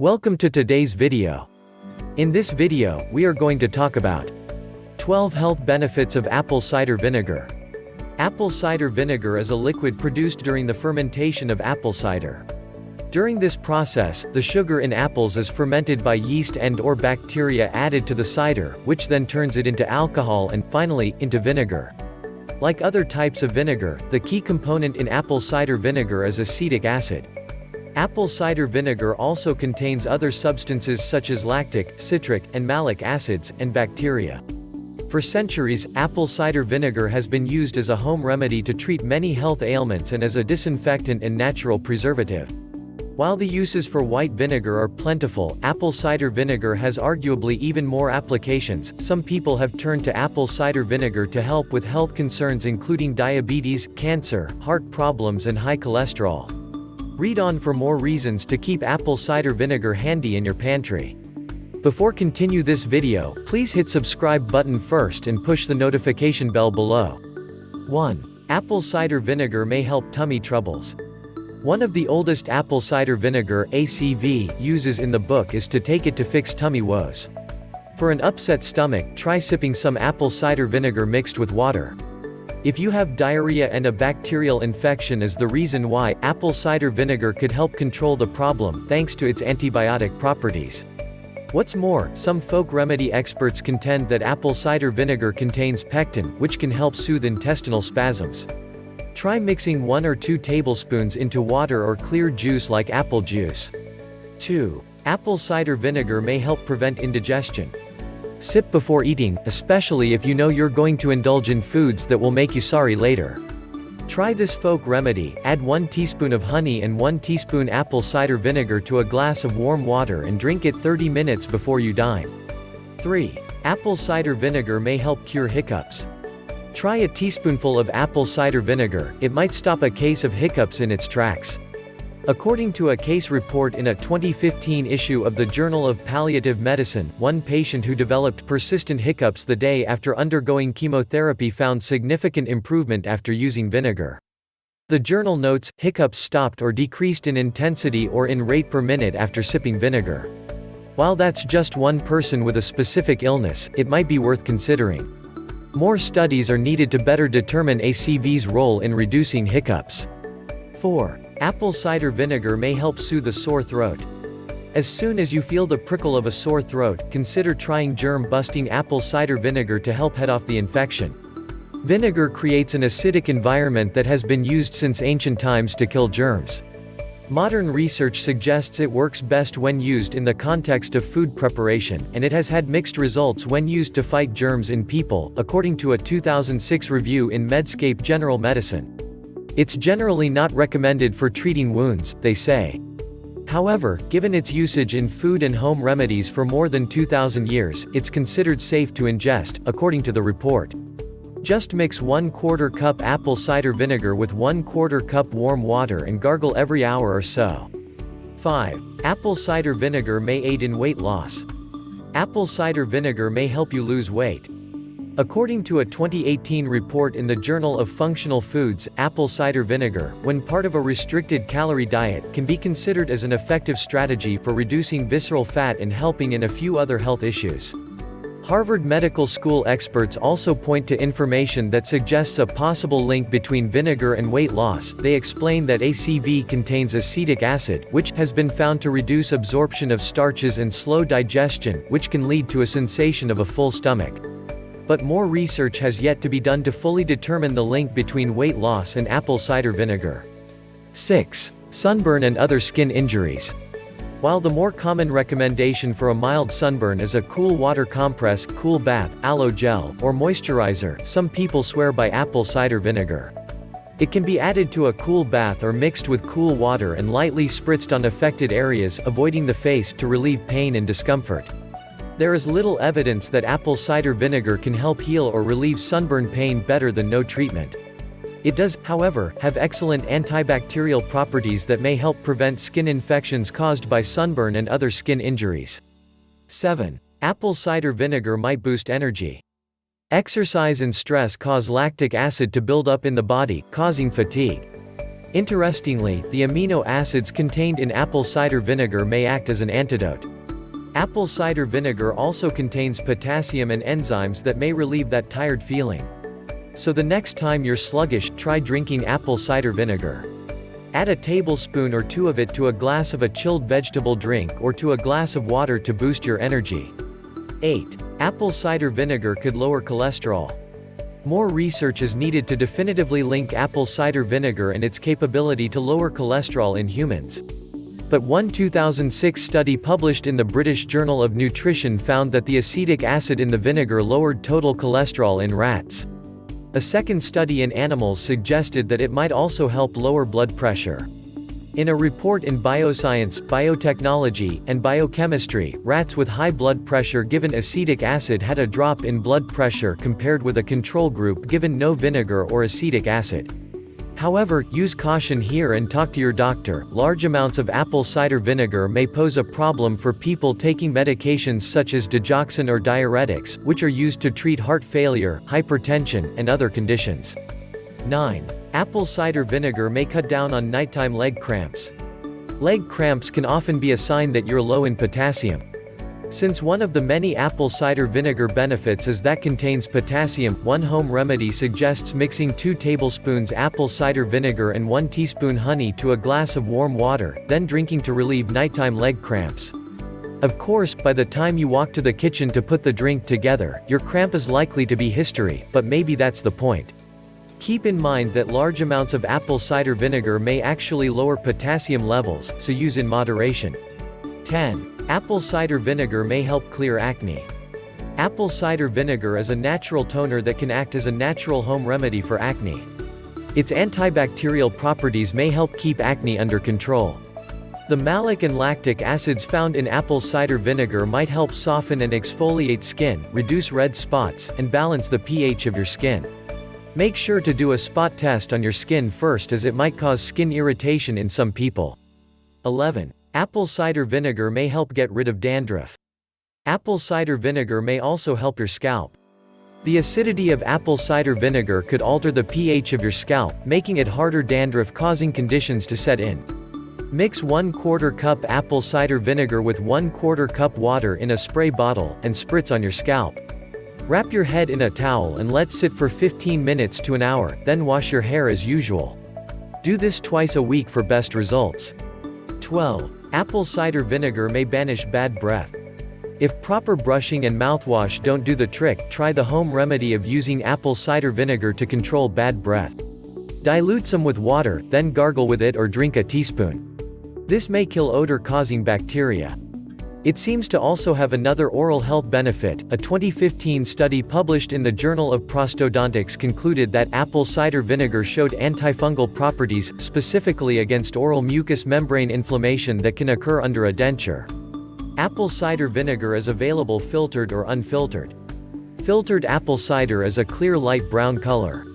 Welcome to today's video. In this video, we are going to talk about 12 health benefits of apple cider vinegar. Apple cider vinegar is a liquid produced during the fermentation of apple cider. During this process, the sugar in apples is fermented by yeast and/or bacteria added to the cider, which then turns it into alcohol and, finally, into vinegar. Like other types of vinegar, the key component in apple cider vinegar is acetic acid. Apple cider vinegar also contains other substances such as lactic, citric, and malic acids, and bacteria. For centuries, apple cider vinegar has been used as a home remedy to treat many health ailments and as a disinfectant and natural preservative. While the uses for white vinegar are plentiful, apple cider vinegar has arguably even more applications. Some people have turned to apple cider vinegar to help with health concerns including diabetes, cancer, heart problems, and high cholesterol. Read on for more reasons to keep apple cider vinegar handy in your pantry. Before continue this video, please hit subscribe button first and push the notification bell below. 1. Apple cider vinegar may help tummy troubles. One of the oldest apple cider vinegar (ACV) uses in the book is to take it to fix tummy woes. For an upset stomach, try sipping some apple cider vinegar mixed with water. If you have diarrhea and a bacterial infection is the reason why, apple cider vinegar could help control the problem, thanks to its antibiotic properties. What's more, some folk remedy experts contend that apple cider vinegar contains pectin, which can help soothe intestinal spasms. Try mixing 1 or 2 tablespoons into water or clear juice like apple juice. 2. Apple cider vinegar may help prevent indigestion. Sip before eating, especially if you know you're going to indulge in foods that will make you sorry later. Try this folk remedy: add 1 teaspoon of honey and 1 teaspoon apple cider vinegar to a glass of warm water and drink it 30 minutes before you dine. 3. Apple cider vinegar may help cure hiccups. Try a teaspoonful of apple cider vinegar, it might stop a case of hiccups in its tracks. According to a case report in a 2015 issue of the Journal of Palliative Medicine, one patient who developed persistent hiccups the day after undergoing chemotherapy found significant improvement after using vinegar. The journal notes, hiccups stopped or decreased in intensity or in rate per minute after sipping vinegar. While that's just one person with a specific illness, it might be worth considering. More studies are needed to better determine ACV's role in reducing hiccups. 4. Apple cider vinegar may help soothe a sore throat. As soon as you feel the prickle of a sore throat, consider trying germ-busting apple cider vinegar to help head off the infection. Vinegar creates an acidic environment that has been used since ancient times to kill germs. Modern research suggests it works best when used in the context of food preparation, and it has had mixed results when used to fight germs in people, according to a 2006 review in Medscape General Medicine. It's generally not recommended for treating wounds, they say. However, given its usage in food and home remedies for more than 2,000 years, it's considered safe to ingest, according to the report. Just mix 1/4 cup apple cider vinegar with 1/4 cup warm water and gargle every hour or so. 5. Apple cider vinegar may aid in weight loss. Apple cider vinegar may help you lose weight. According to a 2018 report in the Journal of Functional Foods, apple cider vinegar, when part of a restricted calorie diet, can be considered as an effective strategy for reducing visceral fat and helping in a few other health issues. Harvard Medical School experts also point to information that suggests a possible link between vinegar and weight loss. They explain that ACV contains acetic acid, which has been found to reduce absorption of starches and slow digestion, which can lead to a sensation of a full stomach. But more research has yet to be done to fully determine the link between weight loss and apple cider vinegar. 6. Sunburn and other skin injuries. While the more common recommendation for a mild sunburn is a cool water compress, cool bath, aloe gel, or moisturizer, some people swear by apple cider vinegar. It can be added to a cool bath or mixed with cool water and lightly spritzed on affected areas, avoiding the face, to relieve pain and discomfort. There is little evidence that apple cider vinegar can help heal or relieve sunburn pain better than no treatment. It does, however, have excellent antibacterial properties that may help prevent skin infections caused by sunburn and other skin injuries. 7. Apple cider vinegar might boost energy. Exercise and stress cause lactic acid to build up in the body, causing fatigue. Interestingly, the amino acids contained in apple cider vinegar may act as an antidote. Apple cider vinegar also contains potassium and enzymes that may relieve that tired feeling. So the next time you're sluggish, try drinking apple cider vinegar. Add a tablespoon or two of it to a glass of a chilled vegetable drink or to a glass of water to boost your energy. 8. Apple cider vinegar could lower cholesterol. More research is needed to definitively link apple cider vinegar and its capability to lower cholesterol in humans. But one 2006 study published in the British Journal of Nutrition found that the acetic acid in the vinegar lowered total cholesterol in rats. A second study in animals suggested that it might also help lower blood pressure. In a report in Bioscience, Biotechnology, and Biochemistry, rats with high blood pressure given acetic acid had a drop in blood pressure compared with a control group given no vinegar or acetic acid. However, use caution here and talk to your doctor. Large amounts of apple cider vinegar may pose a problem for people taking medications such as digoxin or diuretics, which are used to treat heart failure, hypertension, and other conditions. 9. Apple cider vinegar may cut down on nighttime leg cramps. Leg cramps can often be a sign that you're low in potassium. Since one of the many apple cider vinegar benefits is that contains potassium, one home remedy suggests mixing 2 tablespoons apple cider vinegar and 1 teaspoon honey to a glass of warm water, then drinking to relieve nighttime leg cramps. Of course, by the time you walk to the kitchen to put the drink together, your cramp is likely to be history, but maybe that's the point. Keep in mind that large amounts of apple cider vinegar may actually lower potassium levels, so use in moderation. 10. Apple cider vinegar may help clear acne. Apple cider vinegar is a natural toner that can act as a natural home remedy for acne. Its antibacterial properties may help keep acne under control. The malic and lactic acids found in apple cider vinegar might help soften and exfoliate skin, reduce red spots, and balance the pH of your skin. Make sure to do a spot test on your skin first, as it might cause skin irritation in some people. 11. Apple cider vinegar may help get rid of dandruff. Apple cider vinegar may also help your scalp. The acidity of apple cider vinegar could alter the pH of your scalp, making it harder dandruff-causing conditions to set in. Mix 1/4 cup apple cider vinegar with 1/4 cup water in a spray bottle, and spritz on your scalp. Wrap your head in a towel and let sit for 15 minutes to an hour, then wash your hair as usual. Do this twice a week for best results. 12. Apple cider vinegar may banish bad breath. If proper brushing and mouthwash don't do the trick, try the home remedy of using apple cider vinegar to control bad breath. Dilute some with water, then gargle with it or drink a teaspoon. This may kill odor-causing bacteria. It seems to also have another oral health benefit. A 2015 study published in the Journal of Prosthodontics concluded that apple cider vinegar showed antifungal properties, specifically against oral mucous membrane inflammation that can occur under a denture. Apple cider vinegar is available filtered or unfiltered. Filtered apple cider is a clear light brown color.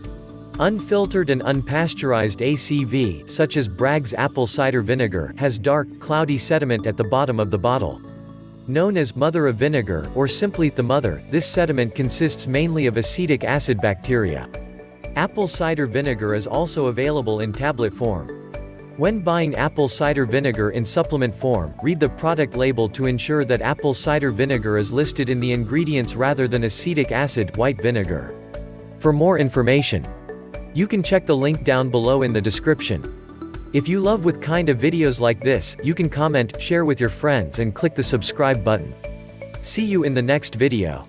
Unfiltered and unpasteurized ACV, such as Bragg's apple cider vinegar, has dark, cloudy sediment at the bottom of the bottle. Known as mother of vinegar, or simply the mother, this sediment consists mainly of acetic acid bacteria. Apple cider vinegar is also available in tablet form. When buying apple cider vinegar in supplement form, read the product label to ensure that apple cider vinegar is listed in the ingredients rather than acetic acid, white vinegar. For more information, you can check the link down below in the description. If you love with kind of videos like this, you can comment, share with your friends and click the subscribe button. See you in the next video.